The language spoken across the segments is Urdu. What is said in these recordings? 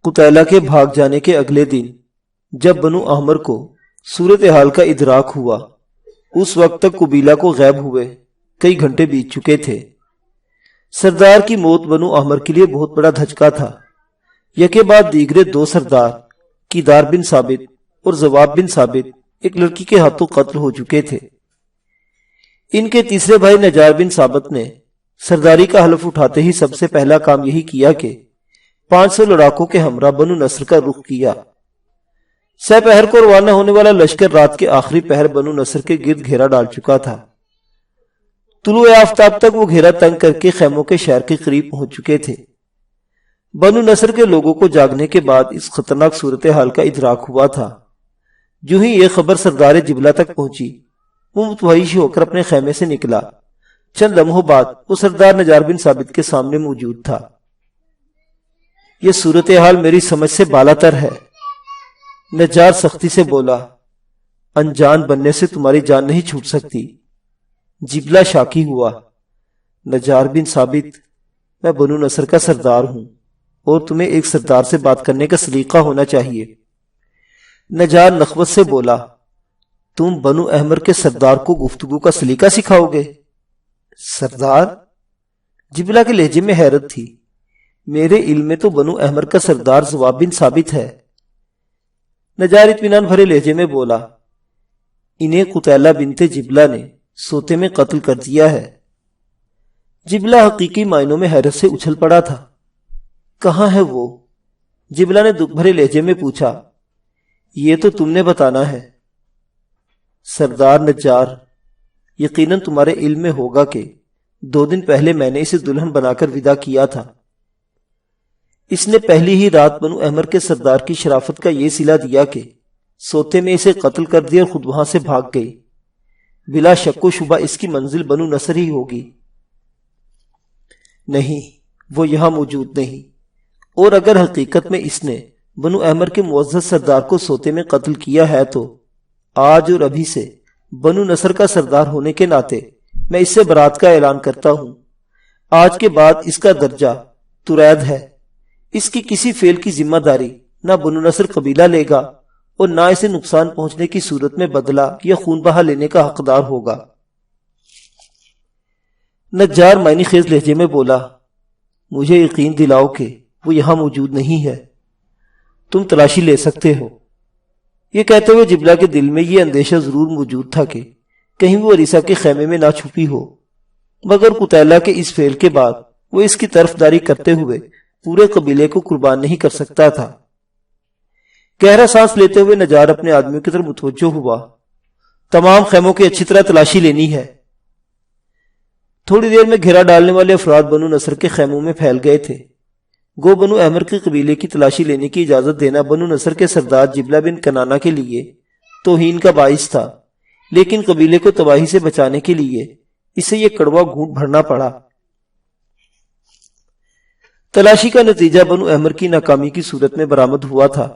قتیلہ کے بھاگ جانے کے اگلے دن جب بنو احمر کو صورتحال کا ادراک ہوا، اس وقت تک قبیلہ کو غائب ہوئے کئی گھنٹے بیت چکے تھے۔ سردار کی موت بنو احمر کے لیے بہت بڑا دھچکا تھا۔ یکے بعد دیگرے دو سردار کیدار بن ثابت اور زواب بن ثابت ایک لڑکی کے ہاتھوں قتل ہو چکے تھے۔ ان کے تیسرے بھائی نجار بن ثابت نے سرداری کا حلف اٹھاتے ہی سب سے پہلا کام یہی کیا کہ 500 لڑاکوں کے ہمراہ بنو نصر کا رخ کیا۔ سہ پہر کو روانہ ہونے والا لشکر رات کے آخری پہر بنو نصر کے گرد گھیرا ڈال چکا تھا۔ طلوع آفتاب تک وہ گھیرا تنگ کر کے خیموں کے شہر کے قریب پہنچ چکے تھے۔ بنو نصر کے لوگوں کو جاگنے کے بعد اس خطرناک صورتحال کا ادراک ہوا تھا۔ جو ہی یہ خبر سردار جبلہ تک پہنچی، وہ متوحش ہو کر اپنے خیمے سے نکلا۔ چند لمحوں بعد وہ سردار نجار بن ثابت کے سامنے موجود تھا۔ یہ صورتحال میری سمجھ سے بالاتر ہے، نجار سختی سے بولا۔ انجان بننے سے تمہاری جان نہیں چھوٹ سکتی۔ جبلہ شاکی ہوا۔ نجار بن ثابت، میں بنو نصر کا سردار ہوں اور تمہیں ایک سردار سے بات کرنے کا سلیقہ ہونا چاہیے۔ نجار نخوت سے بولا، تم بنو احمر کے سردار کو گفتگو کا سلیقہ سکھاؤ گے؟ سردار؟ جبلہ کے لہجے میں حیرت تھی۔ میرے علم میں تو بنو احمر کا سردار زواب بن ثابت ہے۔ نجار اطمینان بھرے لہجے میں بولا، انہیں قتیلہ بنت جبلہ نے سوتے میں قتل کر دیا ہے۔ جبلہ حقیقی معنوں میں حیرت سے اچھل پڑا تھا۔ کہاں ہے وہ؟ جبلہ نے دکھ بھرے لہجے میں پوچھا۔ یہ تو تم نے بتانا ہے۔ سردار نجار، یقیناً تمہارے علم میں ہوگا کہ 2 دن پہلے میں نے اسے دلہن بنا کر ودا کیا تھا۔ اس نے پہلی ہی رات بنو احمر کے سردار کی شرافت کا یہ صلہ دیا کہ سوتے میں اسے قتل کر دیا اور خود وہاں سے بھاگ گئی۔ بلا شک و شبہ اس کی منزل بنو نصر ہی ہوگی۔ نہیں، وہ یہاں موجود نہیں، اور اگر حقیقت میں اس نے بنو احمر کے معزز سردار کو سوتے میں قتل کیا ہے تو آج اور ابھی سے بنو نصر کا سردار ہونے کے ناطے میں اس سے برات کا اعلان کرتا ہوں۔ آج کے بعد اس کا درجہ ترید ہے۔ اس کی کسی فعل کی ذمہ داری نہ بنو نصر قبیلہ لے گا اور نہ اسے نقصان پہنچنے کی صورت میں بدلہ یا خون بہا لینے کا حقدار ہوگا۔ نجار معنی خیز لہجے میں بولا، مجھے یقین دلاؤ کہ وہ یہاں موجود نہیں ہے۔ تم تلاشی لے سکتے ہو۔ یہ کہتے ہوئے جبلہ کے دل میں یہ اندیشہ ضرور موجود تھا کہ کہیں وہ عریسہ کے خیمے میں نہ چھپی ہو، مگر قتیلہ کے اس فعل کے بعد وہ اس کی طرفداری کرتے ہوئے پورے قبیلے کو قربان نہیں کر سکتا تھا۔ گہرا سانس لیتے ہوئے نجار اپنے آدمیوں کی طرف متوجہ ہوا۔ تمام خیموں کی اچھی طرح تلاشی لینی ہے۔ تھوڑی دیر میں گھیرا ڈالنے والے افراد بنو نصر کے خیموں میں پھیل گئے تھے۔ گو بنو احمر کے قبیلے کی تلاشی لینے کی اجازت دینا بنو نصر کے سردار جبلہ بن کنانہ کے لیے توہین کا باعث تھا، لیکن قبیلے کو تباہی سے بچانے کے لیے اسے یہ کڑوا گھونٹ بھرنا پڑا۔ تلاشی کا نتیجہ بنو احمر کی ناکامی کی صورت میں برآمد ہوا تھا۔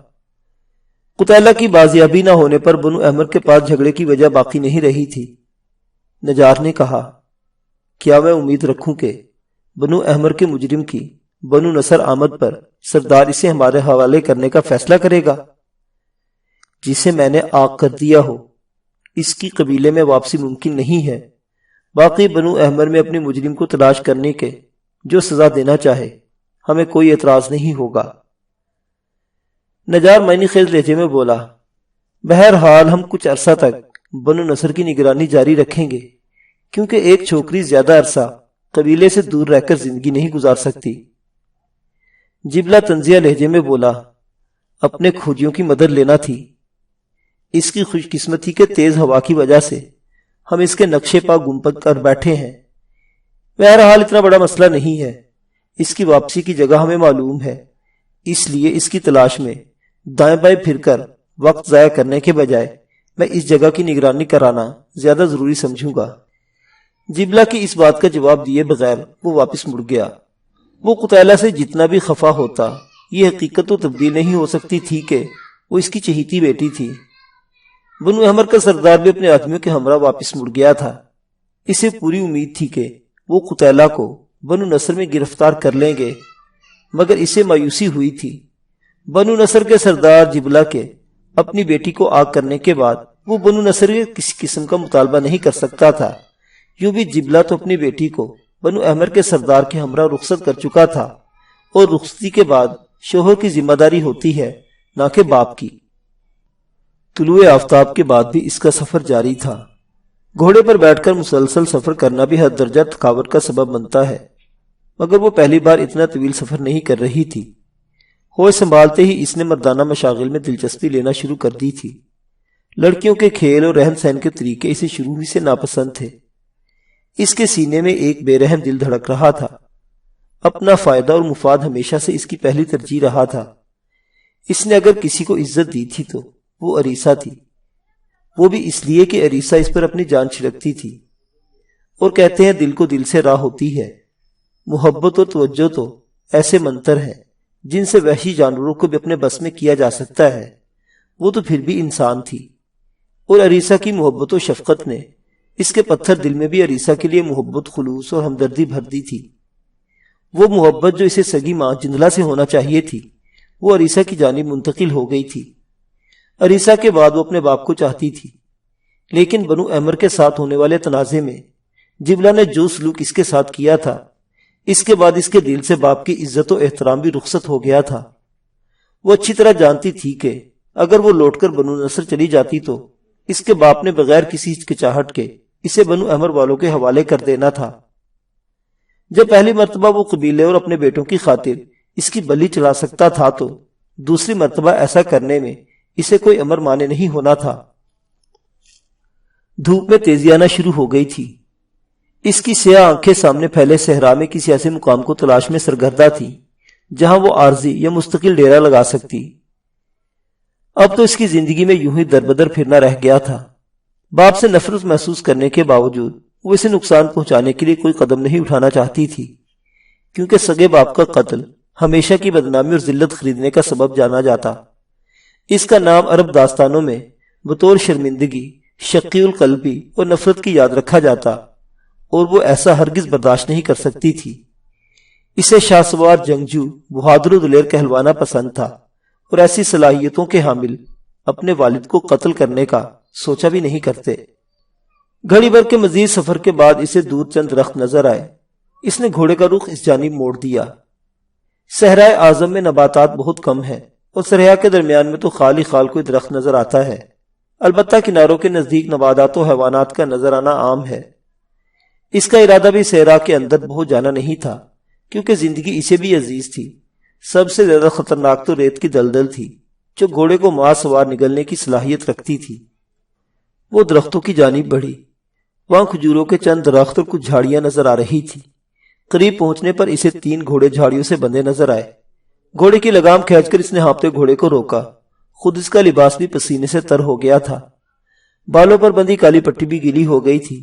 قتیلہ کی بازیابی نہ ہونے پر بنو احمر کے پاس جھگڑے کی وجہ باقی نہیں رہی تھی۔ نجار نے کہا، کیا میں امید رکھوں کہ بنو احمر کے مجرم کی بنو نصر آمد پر سردار اسے ہمارے حوالے کرنے کا فیصلہ کرے گا؟ جسے میں نے آگ کر دیا ہو، اس کی قبیلے میں واپسی ممکن نہیں ہے۔ باقی بنو احمر میں اپنے مجرم کو تلاش کرنے کے جو سزا دینا چاہے، ہمیں کوئی اعتراض نہیں ہوگا۔ نجار معنی خیز لہجے میں بولا، بہرحال ہم کچھ عرصہ تک بنو نصر کی نگرانی جاری رکھیں گے، کیونکہ ایک چھوکری زیادہ عرصہ قبیلے سے دور رہ کر زندگی نہیں گزار سکتی۔ جبلہ طنزیہ لہجے میں بولا، اپنے کھوجیوں کی مدد لینا تھی۔ اس کی خوش قسمتی کے تیز ہوا کی وجہ سے ہم اس کے نقشے پا گم کر بیٹھے ہیں۔ بہرحال اتنا بڑا مسئلہ نہیں ہے، اس کی واپسی کی جگہ ہمیں معلوم ہے، اس لیے اس کی تلاش میں دائیں بائیں پھر کر وقت ضائع کرنے کے بجائے میں اس جگہ کی نگرانی کرانا زیادہ ضروری سمجھوں گا۔ جبلہ کی اس بات کا جواب دیے بغیر وہ واپس مڑ گیا۔ وہ قتیلہ سے جتنا بھی خفا ہوتا، یہ حقیقت تو تبدیل نہیں ہو سکتی تھی کہ وہ اس کی چہیتی بیٹی تھی۔ بنو احمر کا سردار بھی اپنے آدمیوں کے ہمراہ واپس مڑ گیا تھا۔ اسے پوری امید تھی کہ وہ قتیلہ کو بنو نصر میں گرفتار کر لیں گے، مگر اسے مایوسی ہوئی تھی۔ بنو نصر کے سردار جبلہ کے اپنی بیٹی کو آگ کرنے کے بعد وہ بنو نصر کے کسی قسم کا مطالبہ نہیں کر سکتا تھا۔ یوں بھی جبلہ تو اپنی بیٹی کو بنو احمر کے سردار کے ہمراہ رخصت کر چکا تھا، اور رخصتی کے بعد شوہر کی ذمہ داری ہوتی ہے نہ کہ باپ کی۔ طلوع آفتاب کے بعد بھی اس کا سفر جاری تھا۔ گھوڑے پر بیٹھ کر مسلسل سفر کرنا بھی حد درجہ تھکاوٹ کا سبب بنتا ہے، مگر وہ پہلی بار اتنا طویل سفر نہیں کر رہی تھی۔ ہوش سنبھالتے ہی اس نے مردانہ مشاغل میں دلچسپی لینا شروع کر دی تھی۔ لڑکیوں کے کھیل اور رہن سہن کے طریقے اسے شروع ہی سے ناپسند تھے۔ اس کے سینے میں ایک بے رحم دل دھڑک رہا تھا۔ اپنا فائدہ اور مفاد ہمیشہ سے اس کی پہلی ترجیح رہا تھا۔ اس نے اگر کسی کو عزت دی تھی تو وہ عریسہ تھی، وہ بھی اس لیے کہ عریسہ اس پر اپنی جان چھڑکتی تھی۔ اور کہتے ہیں دل کو دل سے راہ ہوتی ہے۔ محبت اور توجہ تو ایسے منتر ہیں جن سے وحشی جانوروں کو بھی اپنے بس میں کیا جا سکتا ہے۔ وہ تو پھر بھی انسان تھی، اور عریسہ کی محبت و شفقت نے اس کے پتھر دل میں بھی عریسہ کے لیے محبت، خلوص اور ہمدردی بھر دی تھی۔ وہ محبت جو اسے سگی ماں جندلہ سے ہونا چاہیے تھی، وہ عریسہ کی جانب منتقل ہو گئی تھی۔ عریسہ کے بعد وہ اپنے باپ کو چاہتی تھی، لیکن بنو احمر کے ساتھ ہونے والے تنازع میں جبلہ نے جو سلوک اس کے ساتھ کیا تھا، اس کے بعد اس کے دل سے باپ کی عزت و احترام بھی رخصت ہو گیا تھا۔ وہ اچھی طرح جانتی تھی کہ اگر وہ لوٹ کر بنو نصر چلی جاتی تو اس کے باپ نے بغیر کسی ہچکچاہٹ کے اسے بنو احمر والوں کے حوالے کر دینا تھا۔ جب پہلی مرتبہ وہ قبیلے اور اپنے بیٹوں کی خاطر اس کی بلی چلا سکتا تھا تو دوسری مرتبہ ایسا کرنے میں اسے کوئی امر مانے نہیں ہونا تھا۔ دھوپ میں تیزی آنا شروع ہو گئی تھی۔ اس کی سیاہ آنکھیں سامنے پھیلے صحرا میں کسی ایسے مقام کو تلاش میں سرگردہ تھی جہاں وہ عارضی یا مستقل ڈیرا لگا سکتی۔ اب تو اس کی زندگی میں یوں ہی در بدر پھرنا رہ گیا تھا۔ باپ سے نفرت محسوس کرنے کے باوجود وہ اسے نقصان پہنچانے کے لیے کوئی قدم نہیں اٹھانا چاہتی تھی، کیونکہ سگے باپ کا قتل ہمیشہ کی بدنامی اور ذلت خریدنے کا سبب جانا جاتا۔ اس کا نام عرب داستانوں میں بطور شرمندگی، شقی القلبی اور نفرت کی یاد رکھا جاتا، اور وہ ایسا ہرگز برداشت نہیں کر سکتی تھی۔ اسے شاہ سوار جنگجو، بہادر و دلیر کہلوانا پسند تھا، اور ایسی صلاحیتوں کے حامل اپنے والد کو قتل کرنے کا سوچا بھی نہیں کرتے۔ گھڑی بھر کے مزید سفر کے بعد اسے دور چند درخت نظر آئے۔ اس نے گھوڑے کا رخ اس جانب موڑ دیا۔ صحرائے اعظم میں نباتات بہت کم ہیں، اور صحرا کے درمیان میں تو خال ہی خال کوئی درخت نظر آتا ہے۔ البتہ کناروں کے نزدیک نباتات و حیوانات کا نظر آنا عام ہے۔ اس کا ارادہ بھی صحرا کے اندر بہت جانا نہیں تھا، کیونکہ زندگی اسے بھی عزیز تھی۔ سب سے زیادہ خطرناک تو ریت کی دلدل تھی، جو گھوڑے کو ماں سوار نگلنے کی صلاحیت رکھتی تھی۔ وہ درختوں کی جانب بڑھی۔ وہاں کھجوروں کے چند درخت اور کچھ جھاڑیاں نظر آ رہی تھی۔ قریب پہنچنے پر اسے 3 گھوڑے جھاڑیوں سے بندھے نظر آئے۔ گھوڑے کی لگام کھینچ کر اس نے ہانپتے گھوڑے کو روکا۔ خود اس کا لباس بھی پسینے سے تر ہو گیا تھا۔ بالوں پر بندھی کالی پٹی بھی گیلی ہو گئی تھی۔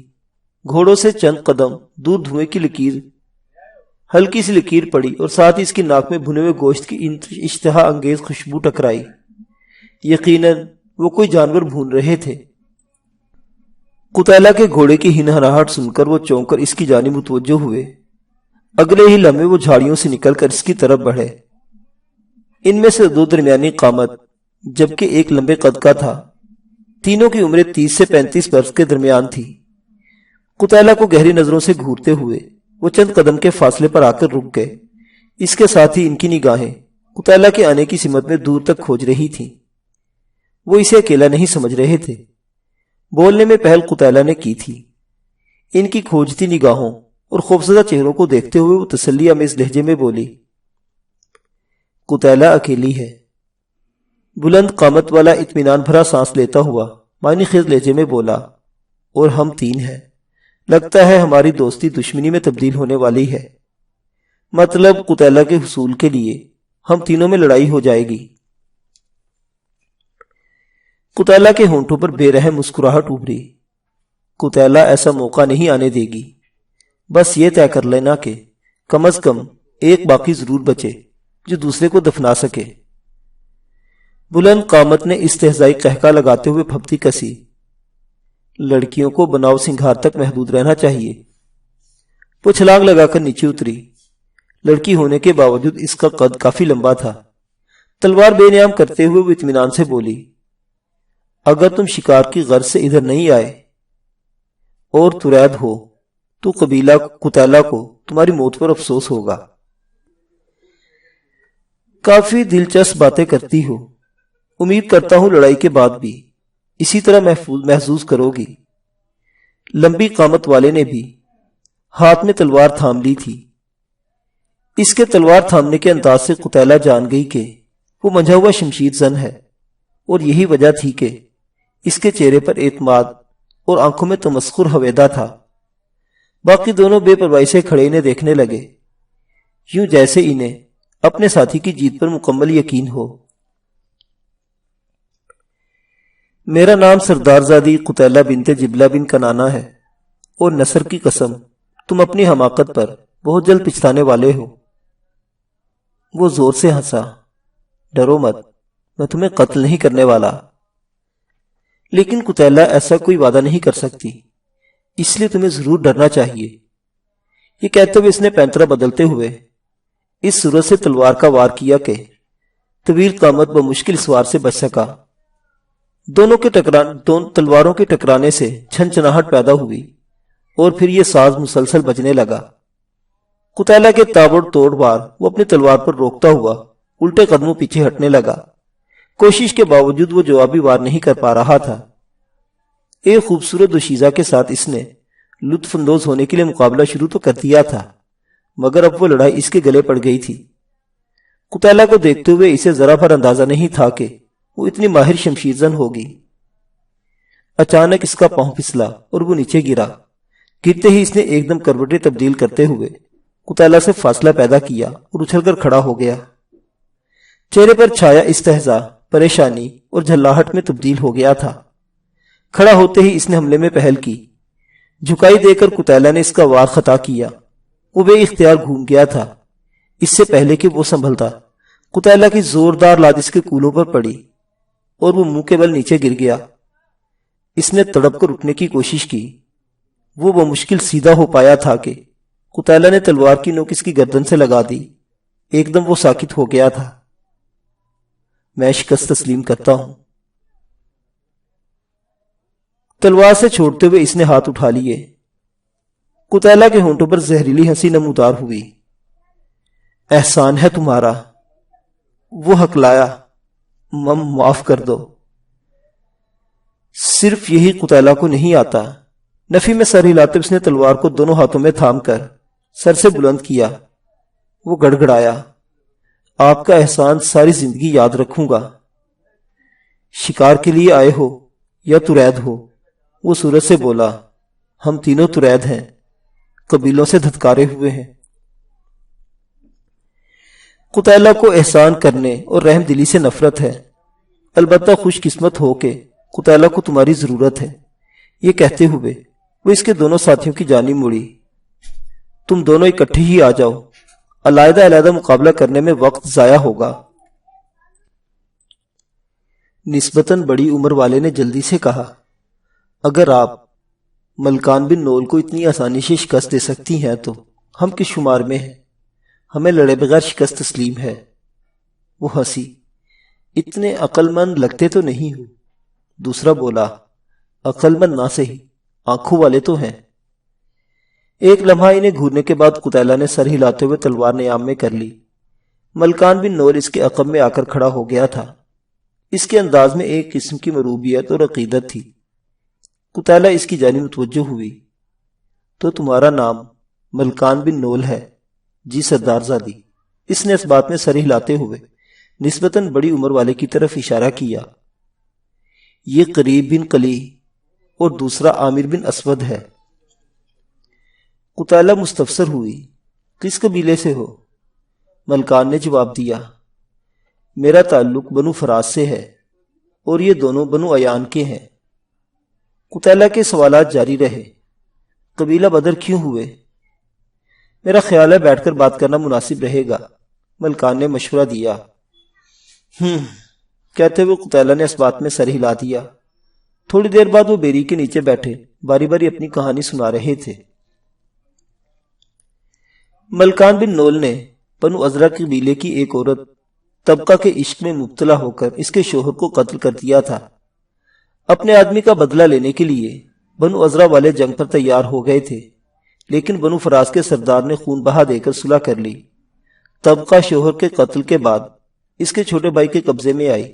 گھوڑوں سے چند قدم دور دھوئیں کی لکیر، ہلکی سی لکیر پڑی، اور ساتھ ہی اس کی ناک میں بھنے ہوئے گوشت کی اشتہا انگیز خوشبو ٹکرائی۔ یقیناً وہ کوئی جانور بھون رہے تھے۔ قتیلہ کے گھوڑے کی ہنہراہٹ سن کر وہ چونک کر اس کی جانب متوجہ ہوئے۔ اگلے ہی لمحے وہ جھاڑیوں سے نکل کر اس کی طرف بڑھے۔ ان میں سے 2 درمیانی قامت جبکہ ایک لمبے قد کا تھا۔ تینوں کی عمریں 30 سے 35 برس کے درمیان تھی۔ قتیلہ کو گہری نظروں سے گھورتے ہوئے وہ چند قدم کے فاصلے پر آ کر رک گئے۔ اس کے ساتھ ہی ان کی نگاہیں قتیلہ کے آنے کی سمت میں دور تک کھوج رہی تھیں۔ وہ اسے اکیلا نہیں سمجھ رہے تھے۔ بولنے میں پہل قتیلہ نے کی تھی۔ ان کی کھوجتی نگاہوں اور خوفزدہ چہروں کو دیکھتے ہوئے وہ تسلی آمیز لہجے میں بولی، قتیلہ اکیلی ہے۔ بلند قامت والا اطمینان بھرا سانس لیتا ہوا معنی خیز لہجے میں بولا، اور ہم 3 ہیں۔ لگتا ہے ہماری دوستی دشمنی میں تبدیل ہونے والی ہے۔ مطلب قتیلہ کے حصول کے لیے ہم تینوں میں لڑائی ہو جائے گی۔ قتیلہ کے ہونٹوں پر بے رحم مسکراہٹ ابھری۔ قتیلہ ایسا موقع نہیں آنے دے گی۔ بس یہ طے کر لینا کہ کم از کم ایک باقی ضرور بچے جو دوسرے کو دفنا سکے۔ بلند قامت نے استہزائی قہقہ لگاتے ہوئے پھپتی کسی۔ لڑکیوں کو بناؤ سنگھار تک محدود رہنا چاہیے۔ وہ چھلانگ لگا کر نیچے اتری۔ لڑکی ہونے کے باوجود اس کا قد کافی لمبا تھا۔ تلوار بے نیام کرتے ہوئے وہ اطمینان سے بولی، اگر تم شکار کی غرض سے ادھر نہیں آئے اور ترید ہو تو قبیلہ قتیلہ کو تمہاری موت پر افسوس ہوگا۔ کافی دلچسپ باتیں کرتی ہو، امید کرتا ہوں لڑائی کے بعد بھی اسی طرح محظوظ کرو گی۔ لمبی قامت والے نے بھی ہاتھ میں تلوار تھام لی تھی۔ اس کے تلوار تھامنے کے انداز سے قتیلہ جان گئی کہ وہ منجھا ہوا شمشیر زن ہے، اور یہی وجہ تھی کہ اس کے چہرے پر اعتماد اور آنکھوں میں تمسخر ہویدا تھا۔ باقی دونوں بے پرواہی سے کھڑے انہیں دیکھنے لگے، یوں جیسے انہیں اپنے ساتھی کی جیت پر مکمل یقین ہو۔ میرا نام سردار زادی قتیلہ بنت جبلہ بن کنانہ ہے، اور نصر کی قسم تم اپنی حماقت پر بہت جلد پچھتانے والے ہو۔ وہ زور سے ہنسا، ڈرو مت، میں تمہیں قتل نہیں کرنے والا۔ لیکن قتیلہ ایسا کوئی وعدہ نہیں کر سکتی، اس لیے تمہیں ضرور ڈرنا چاہیے۔ یہ کہتے ہوئے اس نے پینترا بدلتے ہوئے اس صورت سے تلوار کا وار کیا کہ طویل قامت بمشکل سوار سے بچ سکا۔ دونوں تلواروں کے ٹکرانے سے چھنچناہٹ پیدا ہوئی اور پھر یہ ساز مسلسل بجنے لگا۔ قتیلہ کے تابڑ توڑ وار وہ اپنی تلوار پر روکتا ہوا الٹے قدموں پیچھے ہٹنے لگا۔ کوشش کے باوجود وہ جوابی وار نہیں کر پا رہا تھا۔ ایک خوبصورت دوشیزہ کے ساتھ اس نے لطف اندوز ہونے کے لیے مقابلہ شروع تو کر دیا تھا، مگر اب وہ لڑائی اس کے گلے پڑ گئی تھی۔ قتیلہ کو دیکھتے ہوئے اسے ذرا بھر اندازہ نہیں تھا کہ وہ اتنی ماہر شمشیر زن ہوگی۔ اچانک اس کا پاؤں پھسلا اور وہ نیچے گرا۔ گرتے ہی اس نے ایک دم کروٹیں تبدیل کرتے ہوئے قتیلہ سے فاصلہ پیدا کیا اور اچھل کر کھڑا ہو گیا۔ چہرے پر چھایا استہزاء، پریشانی اور جھلاہٹ میں تبدیل ہو گیا تھا۔ کھڑا ہوتے ہی اس نے حملے میں پہل کی۔ جھکائی دے کر قتیلہ نے اس کا وار خطا کیا۔ وہ بے اختیار گھوم گیا تھا۔ اس سے پہلے کہ وہ سنبھلتا، قتیلہ کی زوردار لات اس کے کولوں پر پڑی اور وہ منہ کے بل نیچے گر گیا۔ اس نے تڑپ کر اٹھنے کی کوشش کی۔ وہ بمشکل سیدھا ہو پایا تھا کہ قتیلہ نے تلوار کی نوک اس کی گردن سے لگا دی۔ ایک دم وہ ساکت ہو گیا تھا۔ میں شکست تسلیم کرتا ہوں۔ تلوار سے چھوڑتے ہوئے اس نے ہاتھ اٹھا لیے۔ قتیلہ کے ہونٹوں پر زہریلی ہنسی نمودار ہوئی۔ احسان ہے تمہارا، وہ ہکلایا، معاف کر دو۔ صرف یہی قتیلہ کو نہیں آتا۔ نفی میں سر ہلاتے اس نے تلوار کو دونوں ہاتھوں میں تھام کر سر سے بلند کیا۔ وہ گڑ گڑایا، آپ کا احسان ساری زندگی یاد رکھوں گا۔ شکار کے لیے آئے ہو یا ترید ہو؟ وہ سورج سے بولا، ہم تینوں ترید ہیں، قبیلوں سے دھتکارے ہوئے ہیں۔ قتیلہ کو احسان کرنے اور رحم دلی سے نفرت ہے، البتہ خوش قسمت ہو کہ قتیلہ کو تمہاری ضرورت ہے۔ یہ کہتے ہوئے وہ اس کے دونوں ساتھیوں کی جانب مڑی۔ تم دونوں اکٹھے ہی آ جاؤ، علیحدہ علیحدہ مقابلہ کرنے میں وقت ضائع ہوگا۔ نسبتاً بڑی عمر والے نے جلدی سے کہا، اگر آپ ملکان بن نول کو اتنی آسانی سے شکست دے سکتی ہیں تو ہم کس شمار میں ہیں؟ ہمیں لڑے بغیر شکست تسلیم ہے۔ وہ ہنسی، اتنے عقل مند لگتے تو نہیں ہو۔ دوسرا بولا، عقل مند نہ صحیح، آنکھوں والے تو ہیں۔ ایک لمحہ انہیں گھورنے کے بعد قتیلہ نے سر ہلاتے ہوئے تلوار نیام میں کر لی۔ ملکان بن نول اس کے عقب میں آ کر کھڑا ہو گیا تھا۔ اس کے انداز میں ایک قسم کی مروبیت اور عقیدت تھی۔ قتیلہ اس کی جانب متوجہ ہوئی۔ تو تمہارا نام ملکان بن نول ہے؟ جی سردار زادی۔ اس نے اس بات میں سر ہلاتے ہوئے نسبتاً بڑی عمر والے کی طرف اشارہ کیا۔ یہ قریب بن قلی اور دوسرا عامر بن اسود ہے۔ قتیلہ مستفسر ہوئی، کس قبیلے سے ہو؟ ملکان نے جواب دیا، میرا تعلق بنو فراز سے ہے اور یہ دونوں بنو عیان کے ہیں۔ قتیلہ کے سوالات جاری رہے، قبیلہ بدر کیوں ہوئے؟ میرا خیال ہے بیٹھ کر بات کرنا مناسب رہے گا، ملکان نے مشورہ دیا۔ کہتے ہوئے قتیلہ نے اس بات میں سر ہلا دیا۔ تھوڑی دیر بعد وہ بیری کے نیچے بیٹھے باری باری اپنی کہانی سنا رہے تھے۔ ملکان بن نول نے بنو ازرق قبیلے کی ایک عورت طبقہ کے عشق میں مبتلا ہو کر اس کے شوہر کو قتل کر دیا تھا۔ اپنے آدمی کا بدلہ لینے کے لیے بنو عذرا والے جنگ پر تیار ہو گئے تھے، لیکن بنو فراز کے سردار نے خون بہا دے کر صلح کر لی۔ طبقہ شوہر کے قتل کے بعد اس کے چھوٹے بھائی کے قبضے میں آئی۔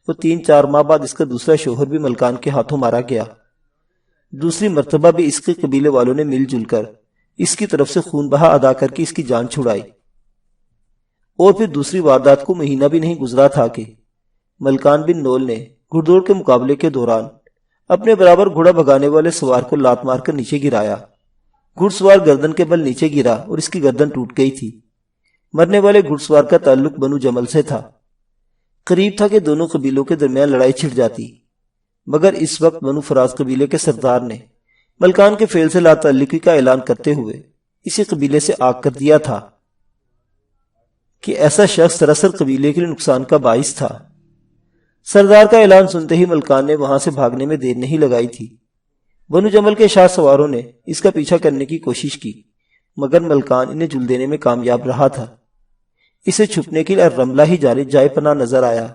وہ 3-4 ماہ بعد اس کا دوسرا شوہر بھی ملکان کے ہاتھوں مارا گیا۔ دوسری مرتبہ بھی اس کے قبیلے والوں نے مل جل کر اس کی طرف سے خون بہا ادا کر کے اس کی جان چھڑائی۔ اور پھر دوسری واردات کو مہینہ بھی نہیں گزرا تھا کہ ملکان بن نول نے گھڑ دوڑ کے مقابلے کے دوران اپنے برابر گھوڑا بھگانے والے سوار کو لات مار کر نیچے گرایا۔ گھڑ سوار گردن کے بل نیچے گرا اور اس کی گردن ٹوٹ گئی تھی۔ مرنے والے گھڑ سوار کا تعلق بنو جمل سے تھا۔ قریب تھا کہ دونوں قبیلوں کے درمیان لڑائی چھڑ جاتی، مگر اس وقت بنو فراز قبیلے کے سردار نے ملکان کے فعل سے لا تعلقی کا اعلان کرتے ہوئے اسی قبیلے سے آگ کر دیا تھا کہ ایسا شخص سراسر قبیلے کے لیے نقصان کا باعث تھا۔ سردار کا اعلان سنتے ہی ملکان نے وہاں سے بھاگنے میں دیر نہیں لگائی تھی۔ بنو جمل کے شاہ سواروں نے اس کا پیچھا کرنے کی کوشش کی، مگر ملکان انہیں جل دینے میں کامیاب رہا تھا۔ اسے چھپنے کے لیے رملہ ہی جائے پناہ نظر آیا۔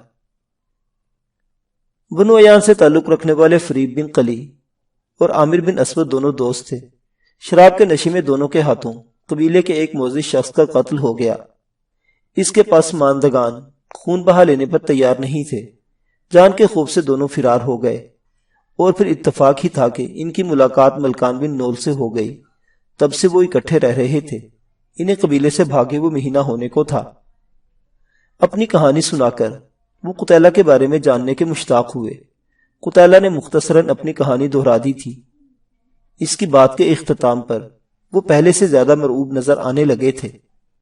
بنو عیان سے تعلق رکھنے والے فریب بن قلی اور عامر بن اسود دونوں دوست تھے۔ شراب کے نشے میں دونوں کے ہاتھوں قبیلے کے ایک معزز شخص کا قتل ہو گیا۔ اس کے پاس ماندگان خون بہا لینے پر تیار نہیں تھے۔ جان کے خوف سے دونوں فرار ہو گئے، اور پھر اتفاق ہی تھا کہ ان کی ملاقات ملکان بن نول سے ہو گئی۔ تب سے وہ اکٹھے رہ رہے تھے۔ انہیں قبیلے سے بھاگے وہ مہینہ ہونے کو تھا۔ اپنی کہانی سنا کر وہ قتیلہ کے بارے میں جاننے کے مشتاق ہوئے۔ قتیلہ نے مختصراً اپنی کہانی دہرا دی تھی۔ اس کی بات کے اختتام پر وہ پہلے سے زیادہ مرعوب نظر آنے لگے تھے۔